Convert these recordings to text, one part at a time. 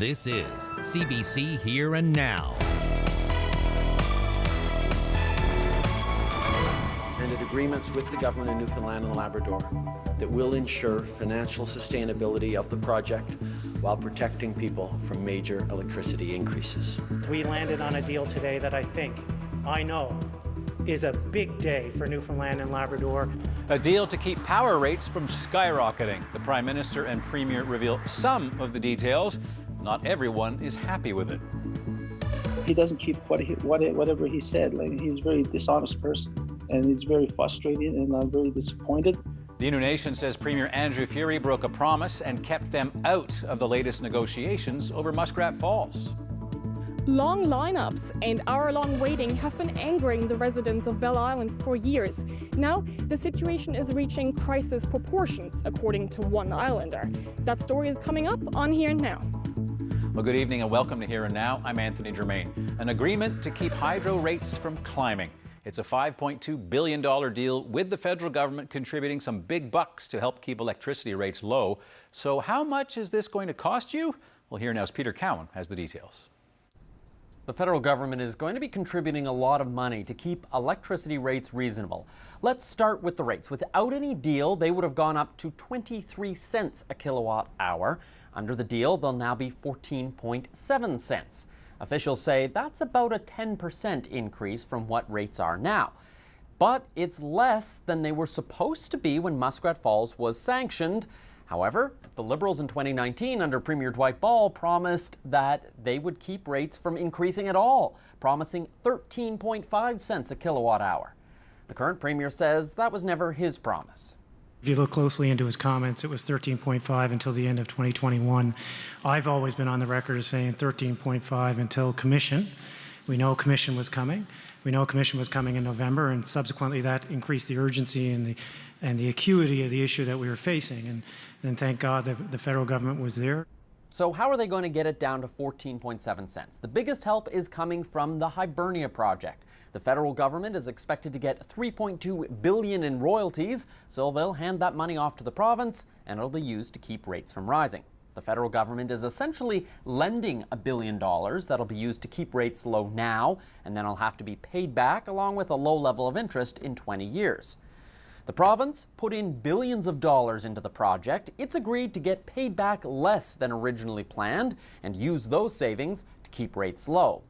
This is CBC Here and Now. And agreements with the government of Newfoundland and Labrador that will ensure financial sustainability of the project while protecting people from major electricity increases. We landed on a deal today that I know, is a big day for Newfoundland and Labrador. A deal to keep power rates from skyrocketing. The Prime Minister and Premier reveal some of the details. Not everyone is happy with it. He doesn't keep whatever he said. Like, he's a very dishonest person, and he's very frustrated, and I'm very disappointed. The Innu Nation says Premier Andrew Furey broke a promise and kept them out of the latest negotiations over Muskrat Falls. Long lineups and hour-long waiting have been angering the residents of Bell Island for years. Now, the situation is reaching crisis proportions, according to one islander. That story is coming up on Here and Now. Well, good evening and welcome to Here and Now. I'm Anthony Germain. An agreement to keep hydro rates from climbing. It's a $5.2 billion deal with the federal government contributing some big bucks to help keep electricity rates low. So how much is this going to cost you? Well, Here Now's Peter Cowan has the details. The federal government is going to be contributing a lot of money to keep electricity rates reasonable. Let's start with the rates. Without any deal, they would have gone up to 23 cents a kilowatt hour. Under the deal, they'll now be 14.7 cents. Officials say that's about a 10% increase from what rates are now. But it's less than they were supposed to be when Muskrat Falls was sanctioned. However, the Liberals in 2019 under Premier Dwight Ball promised that they would keep rates from increasing at all, promising 13.5 cents a kilowatt hour. The current Premier says that was never his promise. If you look closely into his comments, it was 13.5 until the end of 2021. I've always been on the record as saying 13.5 until commission. We know commission was coming. We know commission was coming in November, and subsequently that increased the urgency and the acuity of the issue that we were facing. And then thank God that the federal government was there. So how are they going to get it down to 14.7 cents? The biggest help is coming from the Hibernia project. The federal government is expected to get $3.2 billion in royalties, so they'll hand that money off to the province, and it'll be used to keep rates from rising. The federal government is essentially lending $1 billion that'll be used to keep rates low now, and then it'll have to be paid back along with a low level of interest in 20 years. The province put in billions of dollars into the project. It's agreed to get paid back less than originally planned and use those savings to keep rates low.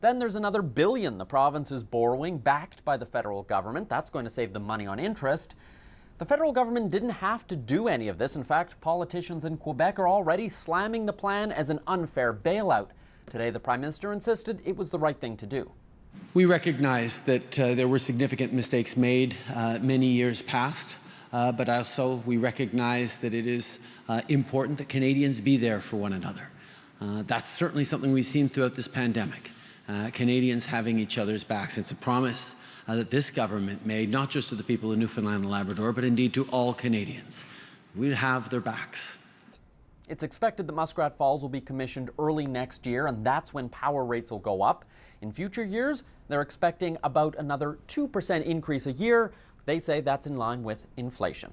Then there's another $1 billion the province is borrowing, backed by the federal government. That's going to save them money on interest. The federal government didn't have to do any of this. In fact, politicians in Quebec are already slamming the plan as an unfair bailout. Today, the Prime Minister insisted it was the right thing to do. We recognize that there were significant mistakes made many years past, but also we recognize that it is important that Canadians be there for one another. That's certainly something we've seen throughout this pandemic. Canadians having each other's backs. It's a promise that this government made, not just to the people of Newfoundland and Labrador, but indeed to all Canadians. We'd have their backs. It's expected that Muskrat Falls will be commissioned early next year, and that's when power rates will go up. In future years, they're expecting about another 2% increase a year. They say that's in line with inflation.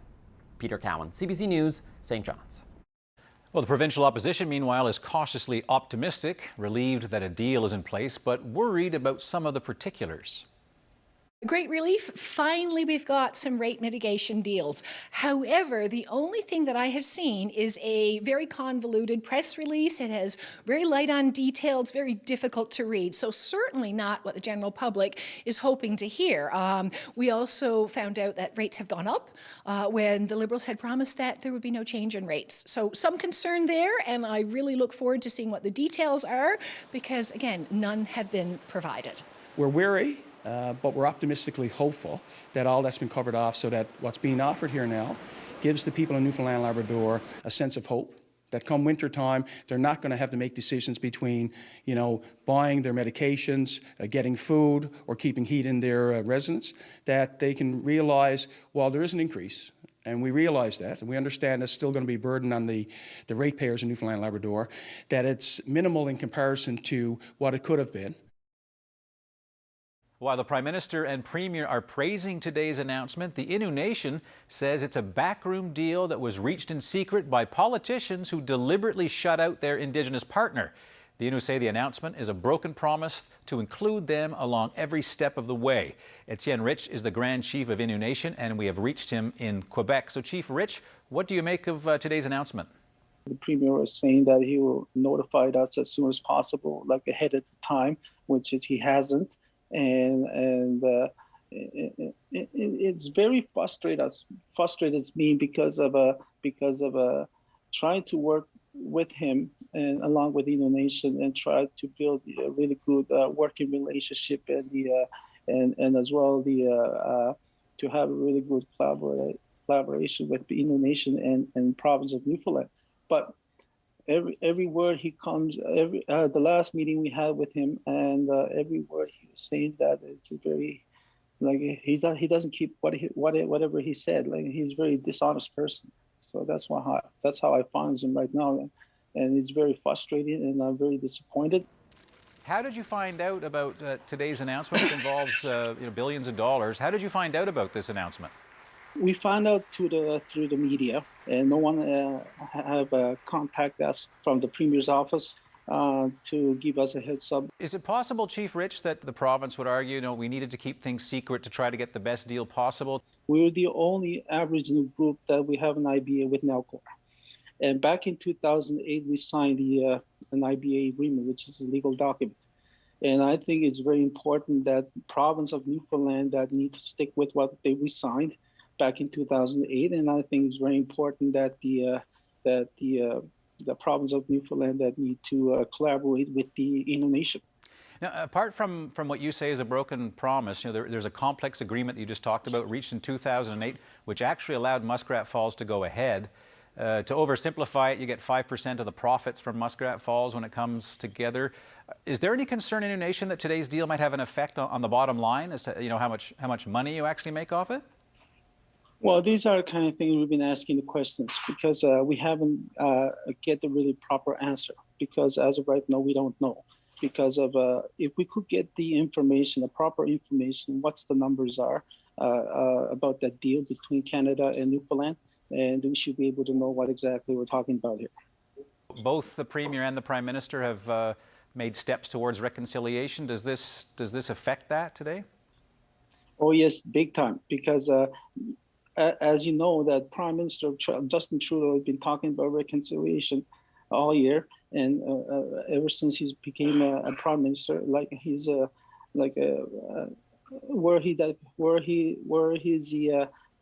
Peter Cowan, CBC News, St. John's. Well, the provincial opposition, meanwhile, is cautiously optimistic, relieved that a deal is in place, but worried about some of the particulars. Great relief. Finally, we've got some rate mitigation deals. However, the only thing that I have seen is a very convoluted press release. It has very light on detail. It's very difficult to read. So certainly not what the general public is hoping to hear. We also found out that rates have gone up when the Liberals had promised that there would be no change in rates. So some concern there, and I really look forward to seeing what the details are because, again, none have been provided. We're wary. But we're optimistically hopeful that all that's been covered off so that what's being offered here now gives the people in Newfoundland and Labrador a sense of hope that come winter time, they're not going to have to make decisions between, buying their medications, getting food, or keeping heat in their residence, that they can realize, well, there is an increase. And we realize that, and we understand it's still going to be a burden on the ratepayers in Newfoundland and Labrador, that it's minimal in comparison to what it could have been. While the Prime Minister and Premier are praising today's announcement, the Innu Nation says it's a backroom deal that was reached in secret by politicians who deliberately shut out their Indigenous partner. The Innu say the announcement is a broken promise to include them along every step of the way. Etienne Rich is the Grand Chief of Innu Nation, and we have reached him in Quebec. So, Chief Rich, what do you make of today's announcement? The Premier was saying that he will notify us as soon as possible, like ahead of the time, which is he hasn't. It's very frustrated me because of trying to work with him and along with Innu Nation and try to build a really good working relationship and as well to have a really good collaboration with the Innu Nation and province of Newfoundland. But every word he comes, the last meeting we had with him, and every word he was saying that it's very, like he doesn't keep whatever he said. Like he's a very dishonest person. So that's how I find him right now, and it's very frustrating, and I'm very disappointed. How did you find out about today's announcement, which involves billions of dollars? How did you find out about this announcement? We found out through the media, and no one have contacted us from the Premier's office to give us a heads up. Is it possible, Chief Rich, that the province would argue, we needed to keep things secret to try to get the best deal possible? We're the only Aboriginal group that we have an IBA with Nalcor. And back in 2008, we signed an IBA agreement, which is a legal document. And I think it's very important that the province of Newfoundland that need to stick with what we signed back in 2008, and I think it's very important that the province of Newfoundland that need to collaborate with the Innu Nation. Now, apart from what you say is a broken promise, there's a complex agreement that you just talked about, reached in 2008, which actually allowed Muskrat Falls to go ahead. To oversimplify it, you get 5% of the profits from Muskrat Falls when it comes together. Is there any concern in Innu Nation that today's deal might have an effect on the bottom line, as to how much money you actually make off it? Well, these are the kind of things we've been asking the questions because we haven't get the really proper answer. Because as of right now, we don't know. Because of if we could get the information, the proper information, what's the numbers are about that deal between Canada and Newfoundland, and we should be able to know what exactly we're talking about here. Both the Premier and the Prime Minister have made steps towards reconciliation. Does this affect that today? Oh yes, big time. Because as you know, that Prime Minister Justin Trudeau has been talking about reconciliation all year, and ever since he became a Prime Minister, like he's where he's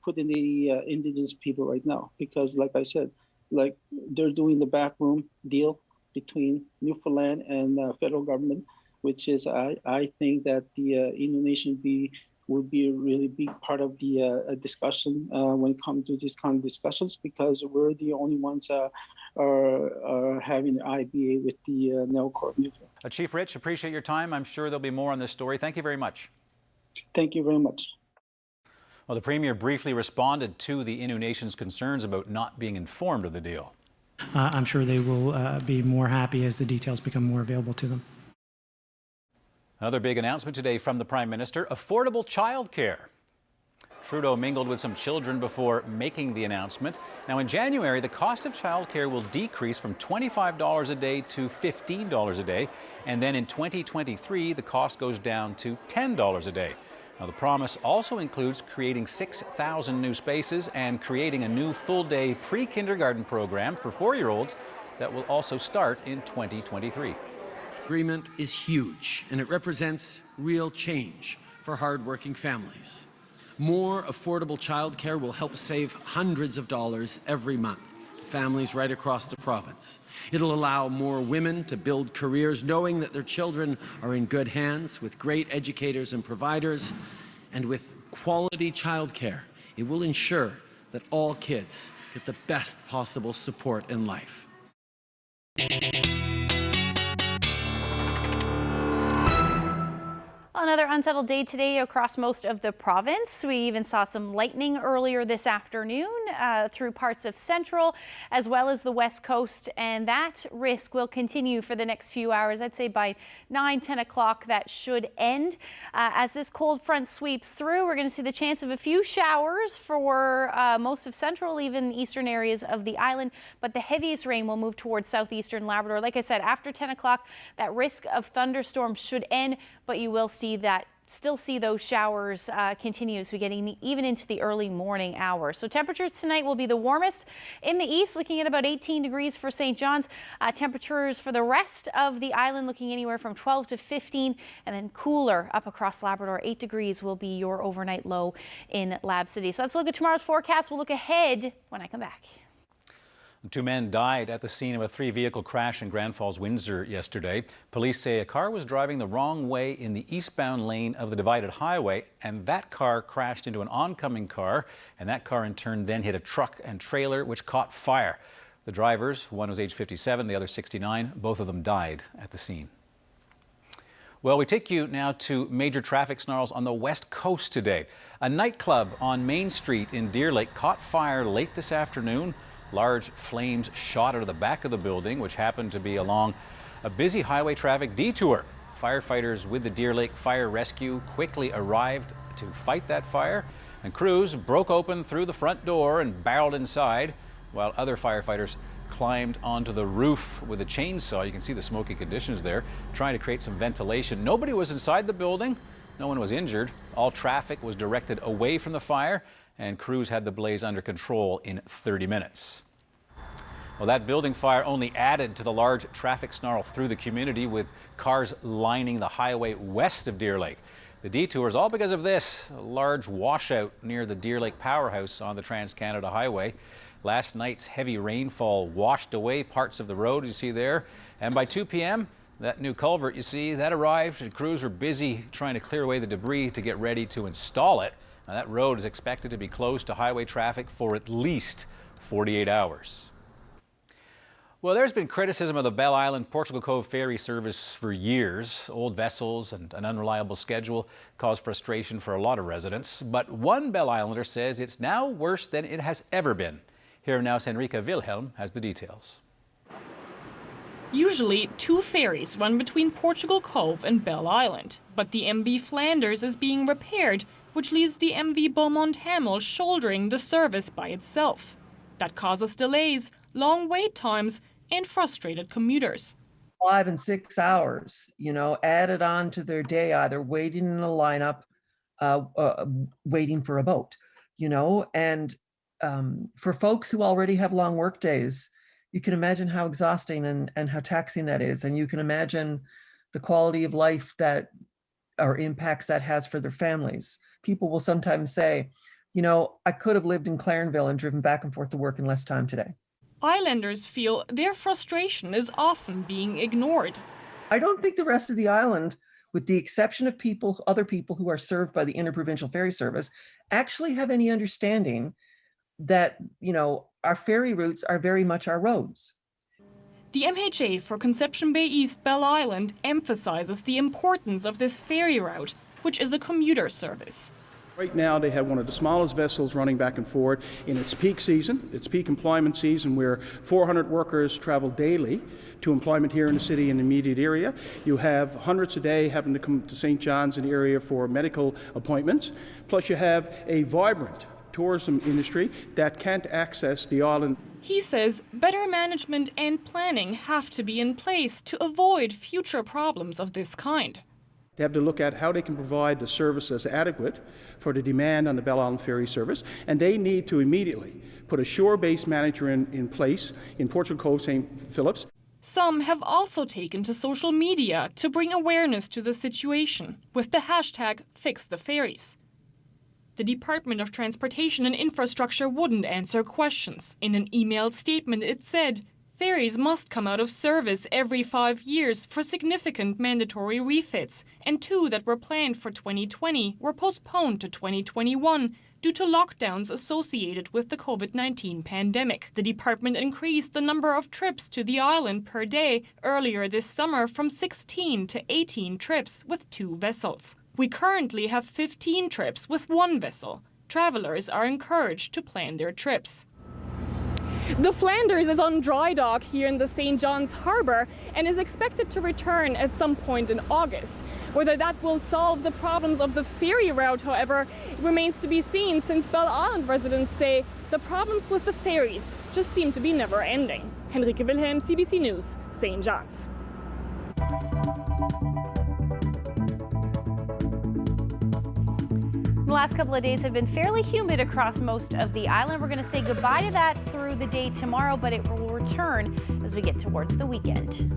putting the Indigenous people right now, because like I said, like they're doing the backroom deal between Newfoundland and federal government, which is I think that the Innu Nation would be a really big part of the discussion when it comes to these kind of discussions, because we're the only ones are having an IBA with the Nalcor. Chief Rich, appreciate your time. I'm sure there'll be more on this story. Thank you very much. Thank you very much. Well, the Premier briefly responded to the Innu Nation's concerns about not being informed of the deal. I'm sure they will be more happy as the details become more available to them. Another big announcement today from the Prime Minister, affordable childcare. Trudeau mingled with some children before making the announcement. Now in January, the cost of childcare will decrease from $25 a day to $15 a day. And then in 2023, the cost goes down to $10 a day. Now the promise also includes creating 6,000 new spaces and creating a new full-day pre-kindergarten program for 4-year-olds that will also start in 2023. Agreement is huge, and it represents real change for hardworking families. More affordable childcare will help save hundreds of dollars every month to families right across the province. It'll allow more women to build careers knowing that their children are in good hands with great educators and providers, and with quality childcare, it will ensure that all kids get the best possible support in life. Well, another unsettled day today across most of the province. We even saw some lightning earlier this afternoon through parts of central as well as the west coast, and that risk will continue for the next few hours. I'd say by 9-10 o'clock that should end. As this cold front sweeps through, we're going to see the chance of a few showers for most of central, even eastern areas of the island, but the heaviest rain will move towards southeastern Labrador. Like I said, after 10 o'clock, that risk of thunderstorms should end, but you will still see those showers continue as we get even into the early morning hours. So temperatures tonight will be the warmest in the east, looking at about 18 degrees for St. John's. Temperatures for the rest of the island looking anywhere from 12 to 15, and then cooler up across Labrador. 8 degrees will be your overnight low in Lab City. So let's look at tomorrow's forecast. We'll look ahead when I come back. 2 men died at the scene of a 3-vehicle crash in Grand Falls, Windsor yesterday. Police say a car was driving the wrong way in the eastbound lane of the divided highway, and that car crashed into an oncoming car, and that car in turn then hit a truck and trailer which caught fire. The drivers, one was age 57, the other 69, both of them died at the scene. Well, we take you now to major traffic snarls on the west coast today. A nightclub on Main Street in Deer Lake caught fire late this afternoon. Large flames shot out of the back of the building, which happened to be along a busy highway traffic detour. Firefighters with the Deer Lake Fire Rescue quickly arrived to fight that fire, and crews broke open through the front door and barreled inside, while other firefighters climbed onto the roof with a chainsaw. You can see the smoky conditions there, trying to create some ventilation. Nobody was inside the building. No one was injured. All traffic was directed away from the fire, and crews had the blaze under control in 30 minutes. Well, that building fire only added to the large traffic snarl through the community, with cars lining the highway west of Deer Lake. The detour is all because of this, a large washout near the Deer Lake Powerhouse on the Trans-Canada Highway. Last night's heavy rainfall washed away parts of the road, you see there, and by 2 p.m., that new culvert, you see, that arrived, and crews were busy trying to clear away the debris to get ready to install it. Now, that road is expected to be closed to highway traffic for at least 48 hours. Well, there's been criticism of the Bell Island Portugal Cove ferry service for years. Old vessels and an unreliable schedule cause frustration for a lot of residents. But one Bell Islander says it's now worse than it has ever been. Here now's Henrika Wilhelm has the details. Usually, 2 ferries run between Portugal Cove and Bell Island, but the MV Flanders is being repaired, which leaves the MV Beaumont Hamel shouldering the service by itself. That causes delays, long wait times, and frustrated commuters. 5 and 6 hours, added on to their day, either waiting in a lineup, waiting for a boat, and for folks who already have long work days, you can imagine how exhausting and how taxing that is. And you can imagine the quality of life or impacts that has for their families. People will sometimes say, I could have lived in Clarenville and driven back and forth to work in less time today. Islanders feel their frustration is often being ignored. I don't think the rest of the island, with the exception of other people who are served by the Interprovincial Ferry Service, actually have any understanding that, our ferry routes are very much our roads. The MHA for Conception Bay East Bell Island emphasizes the importance of this ferry route, which is a commuter service. Right now, they have one of the smallest vessels running back and forth in its peak season, its peak employment season, where 400 workers travel daily to employment here in the city and immediate area. You have hundreds a day having to come to St. John's in the area for medical appointments. Plus, you have a vibrant tourism industry that can't access the island. He says better management and planning have to be in place to avoid future problems of this kind. They have to look at how they can provide the service as adequate for the demand on the Bell Island Ferry Service, and they need to immediately put a shore-based manager in place in Portugal Cove, St. Phillips. Some have also taken to social media to bring awareness to the situation with the hashtag #FixTheFerries. The Department of Transportation and Infrastructure wouldn't answer questions. In an emailed statement, it said, ferries must come out of service every 5 years for significant mandatory refits, and 2 that were planned for 2020 were postponed to 2021 due to lockdowns associated with the COVID-19 pandemic. The department increased the number of trips to the island per day earlier this summer from 16 to 18 trips with 2 vessels. We currently have 15 trips with one vessel. Travelers are encouraged to plan their trips. The Flanders is on dry dock here in the St. John's Harbour and is expected to return at some point in August. Whether that will solve the problems of the ferry route, however, remains to be seen, since Belle Island residents say the problems with the ferries just seem to be never ending. Henrike Wilhelm, CBC News, St. John's. The last couple of days have been fairly humid across most of the island. We're going to say goodbye to that through the day tomorrow, but it will return as we get towards the weekend.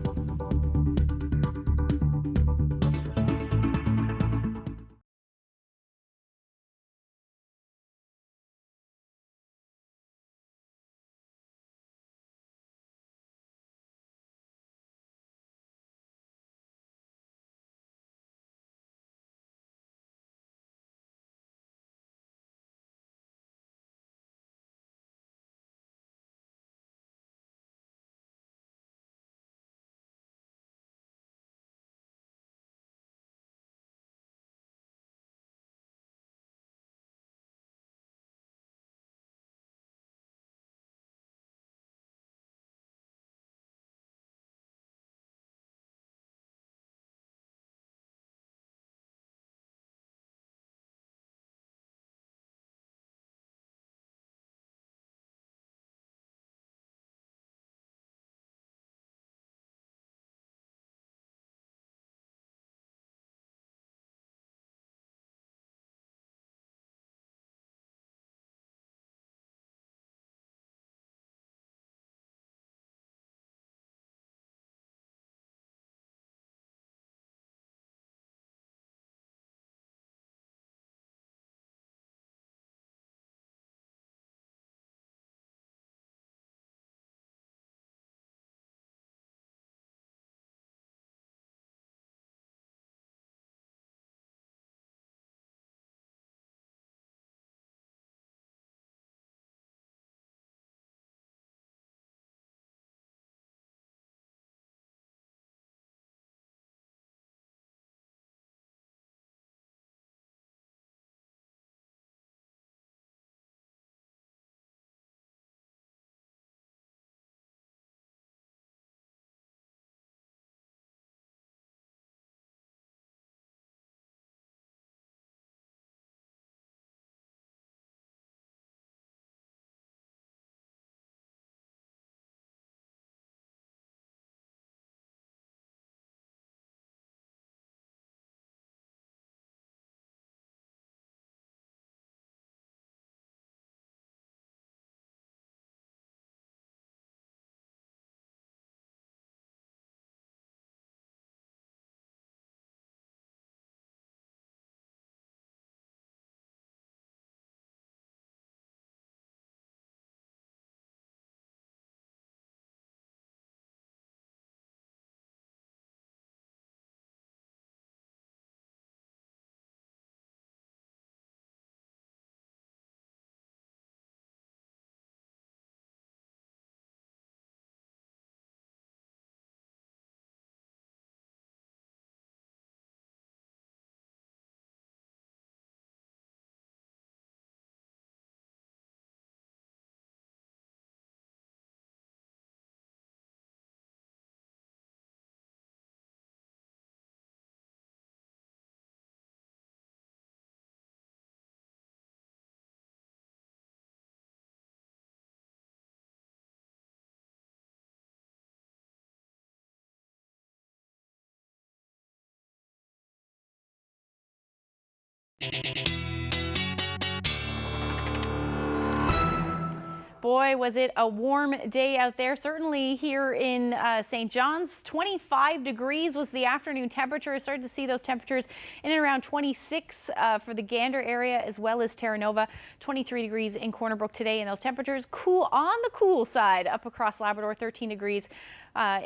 Boy, was it a warm day out there. Certainly here in St. John's, 25 degrees was the afternoon temperature. I started to see those temperatures in and around 26 for the Gander area, as well as Terra Nova. 23 degrees in Corner Brook today, and those temperatures cool on the cool side up across Labrador. 13 degrees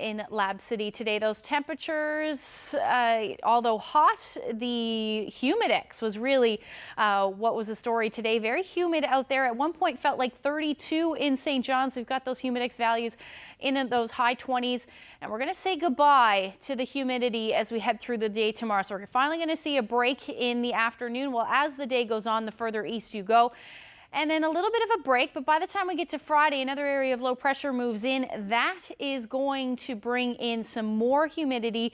in Lab City today. Those temperatures, although hot, the humidex was really what was the story today. Very humid out there. At one point felt like 32 too in St. John's. We've got those humidex values in those high 20s, and we're going to say goodbye to the humidity as we head through the day tomorrow. So we're finally going to see a break in the afternoon. Well, as the day goes on, the further east you go. And then a little bit of a break, but by the time we get to Friday, another area of low pressure moves in. That is going to bring in some more humidity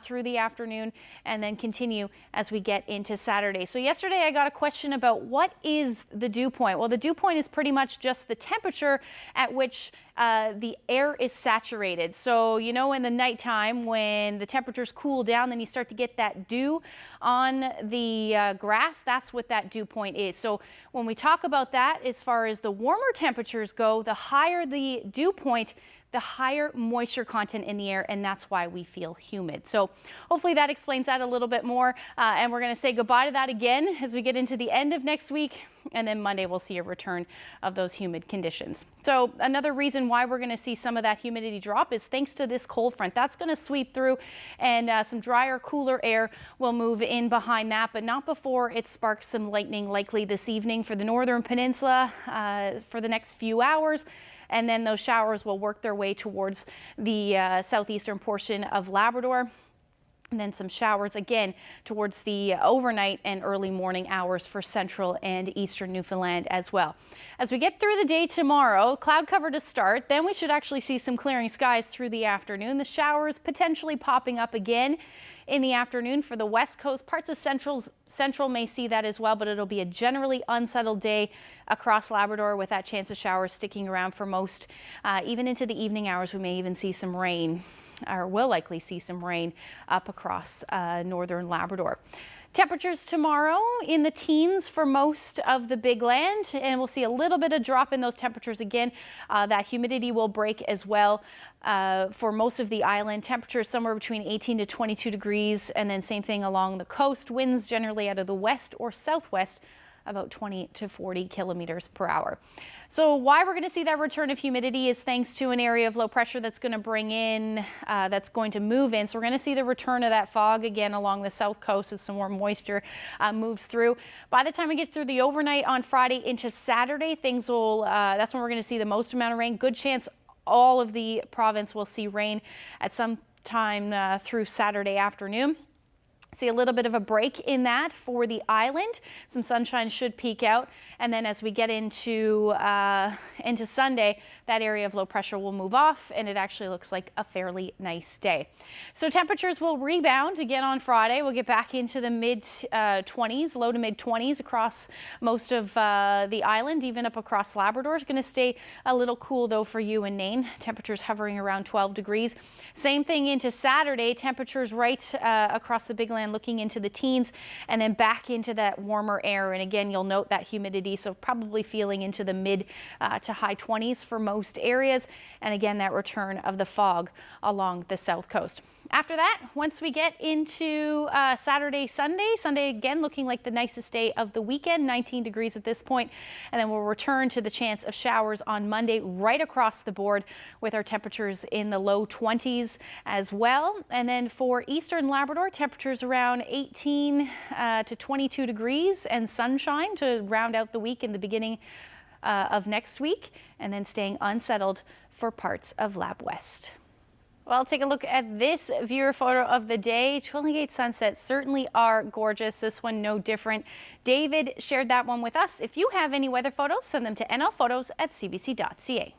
through the afternoon and then continue as we get into Saturday. So yesterday I got a question about what is the dew point? Well, the dew point is pretty much just the temperature at which the air is saturated. So, you know, in the nighttime when the temperatures cool down, then you start to get that dew on the grass. That's what that dew point is. So when we talk about that, as far as the warmer temperatures go, the higher the dew point, the higher moisture content in the air, and that's why we feel humid. So hopefully that explains that a little bit more. And we're going to say goodbye to that again as we get into the end of next week. And then Monday we'll see a return of those humid conditions. So another reason why we're going to see some of that humidity drop is thanks to this cold front. That's going to sweep through, and some drier, cooler air will move in behind that, but not before it sparks some lightning likely this evening for the northern peninsula for the next few hours. And then those showers will work their way towards the southeastern portion of Labrador. And then some showers again towards the overnight and early morning hours for central and eastern Newfoundland as well. As we get through the day tomorrow, cloud cover to start, then we should actually see some clearing skies through the afternoon. The showers potentially popping up again in the afternoon for the west coast. Parts of Central may see that as well, but it'll be a generally unsettled day across Labrador with that chance of showers sticking around for most. Even into the evening hours, we may even see some rain, or will likely see some rain up across northern Labrador. Temperatures tomorrow in the teens for most of the big land, and we'll see a little bit of drop in those temperatures again. That humidity will break as well for most of the island. Temperatures somewhere between 18 to 22 degrees, and then same thing along the coast. Winds generally out of the west or southwest about 20 to 40 kilometers per hour. So why we're going to see that return of humidity is thanks to an area of low pressure that's going to bring in, that's going to move in. So we're going to see the return of that fog again along the south coast as some more moisture moves through. By the time we get through the overnight on Friday into Saturday, things will, that's when we're going to see the most amount of rain. Good chance all of the province will see rain at some time through Saturday afternoon. See a little bit of a break in that for the island. Some sunshine should peek out, and then as we get into Sunday, that area of low pressure will move off, and it actually looks like a fairly nice day. So temperatures will rebound again on Friday. We'll get back into the mid 20s, low to mid 20s across most of the island, even up across Labrador. It's going to stay a little cool though for you and Nain. Temperatures hovering around 12 degrees. Same thing into Saturday. Temperatures right across the big land looking into the teens, and then back into that warmer air. And again, you'll note that humidity, so probably feeling into the mid to high 20s for most areas. And again, that return of the fog along the south coast. After that, once we get into Saturday, Sunday again looking like the nicest day of the weekend, 19 degrees at this point, and then we'll return to the chance of showers on Monday right across the board with our temperatures in the low 20s as well. And then for eastern Labrador, temperatures around 18 to 22 degrees and sunshine to round out the week in the beginning of next week, and then staying unsettled for parts of Lab West. Well, take a look at this viewer photo of the day. Twilling Gate sunsets certainly are gorgeous. This one no different. David shared that one with us. If you have any weather photos, send them to nlphotos@cbc.ca.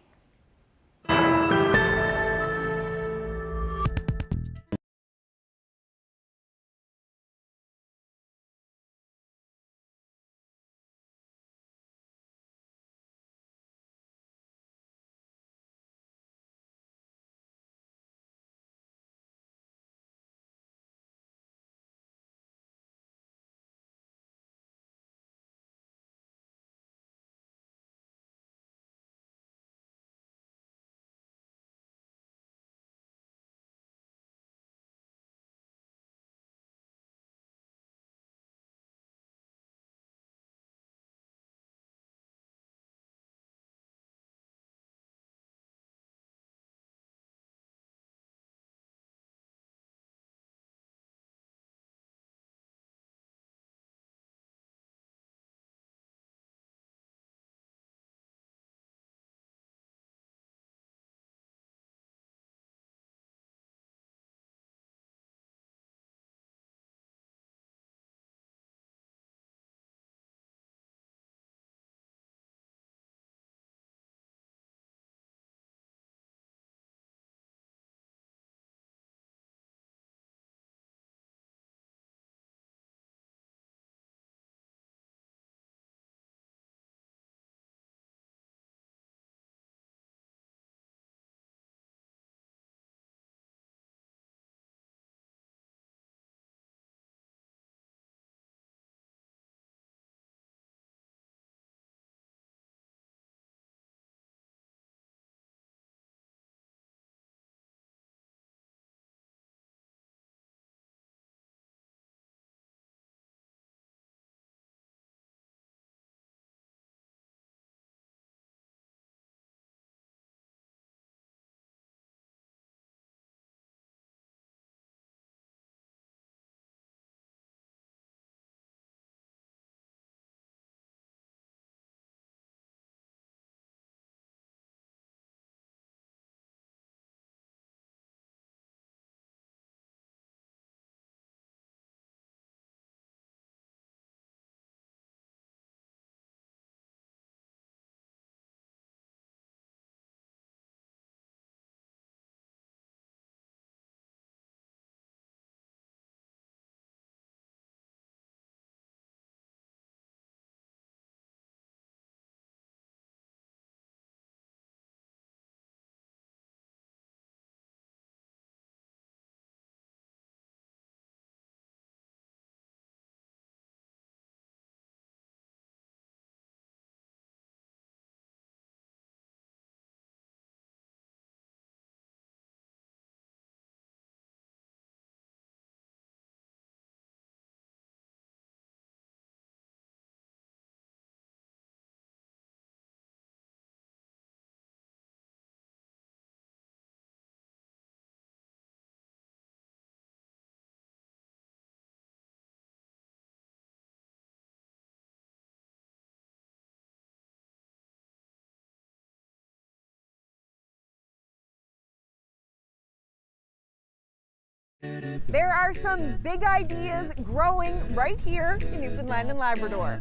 There are some big ideas growing right here in Newfoundland and Labrador.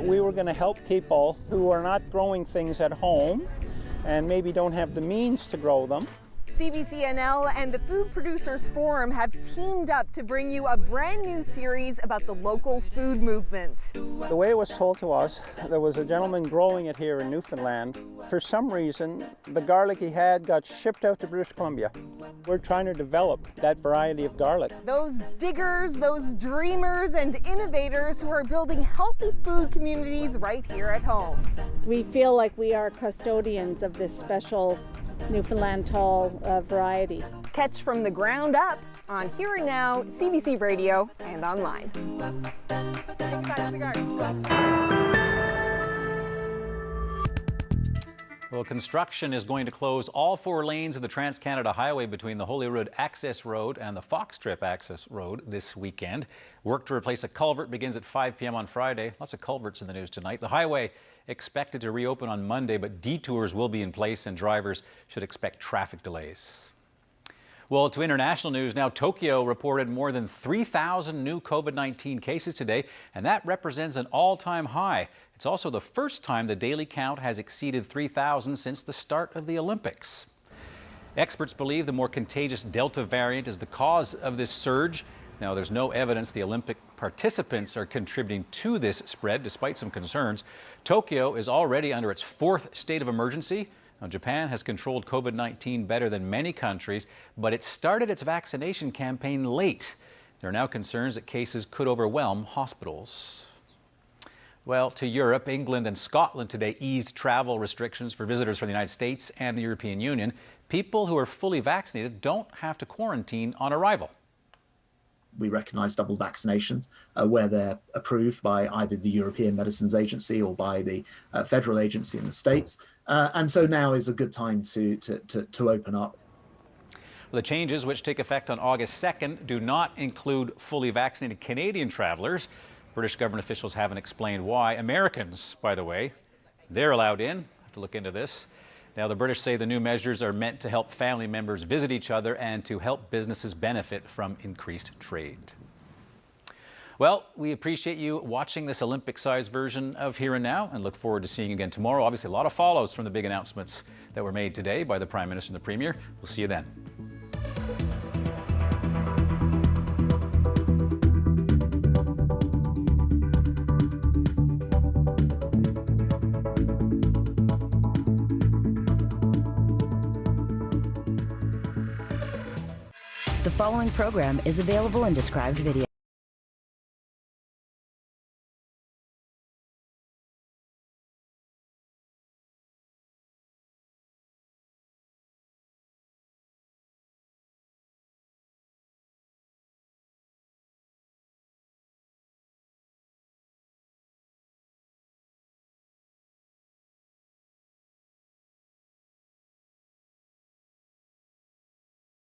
We were going to help people who are not growing things at home and maybe don't have the means to grow them. CBCNL and the Food Producers Forum have teamed up to bring you a brand new series about the local food movement. The way it was told to us, there was a gentleman growing it here in Newfoundland. For some reason, the garlic he had got shipped out to British Columbia. We're trying to develop that variety of garlic. Those diggers, those dreamers and innovators who are building healthy food communities right here at home. We feel like we are custodians of this special Newfoundland tall variety. Catch from the ground up on Here and Now, CBC Radio, and online. Well, construction is going to close all 4 lanes of the Trans-Canada Highway between the Holyrood Access Road and the Fox Strip Access Road this weekend. Work to replace a culvert begins at 5 p.m. on Friday. Lots of culverts in the news tonight. The highway expected to reopen on Monday, but detours will be in place and drivers should expect traffic delays. Well, to international news now, Tokyo reported more than 3,000 new COVID-19 cases today, and that represents an all-time high. It's also the first time the daily count has exceeded 3,000 since the start of the Olympics. Experts believe the more contagious Delta variant is the cause of this surge. Now, there's no evidence the Olympic participants are contributing to this spread, despite some concerns. Tokyo is already under its 4th state of emergency. Now, Japan has controlled COVID-19 better than many countries, but it started its vaccination campaign late. There are now concerns that cases could overwhelm hospitals. Well, to Europe, England and Scotland today eased travel restrictions for visitors from the United States and the European Union. People who are fully vaccinated don't have to quarantine on arrival. We recognise double vaccinations where they're approved by either the European Medicines Agency or by the federal agency in the States. And so now is a good time to open up. The changes, which take effect on August 2nd, do not include fully vaccinated Canadian travelers. British government officials haven't explained why. Americans, by the way, they're allowed in. I have to look into this. Now, the British say the new measures are meant to help family members visit each other and to help businesses benefit from increased trade. Well, we appreciate you watching this Olympic-sized version of Here and Now and look forward to seeing you again tomorrow. Obviously, a lot of follows from the big announcements that were made today by the Prime Minister and the Premier. We'll see you then. The following program is available in described video.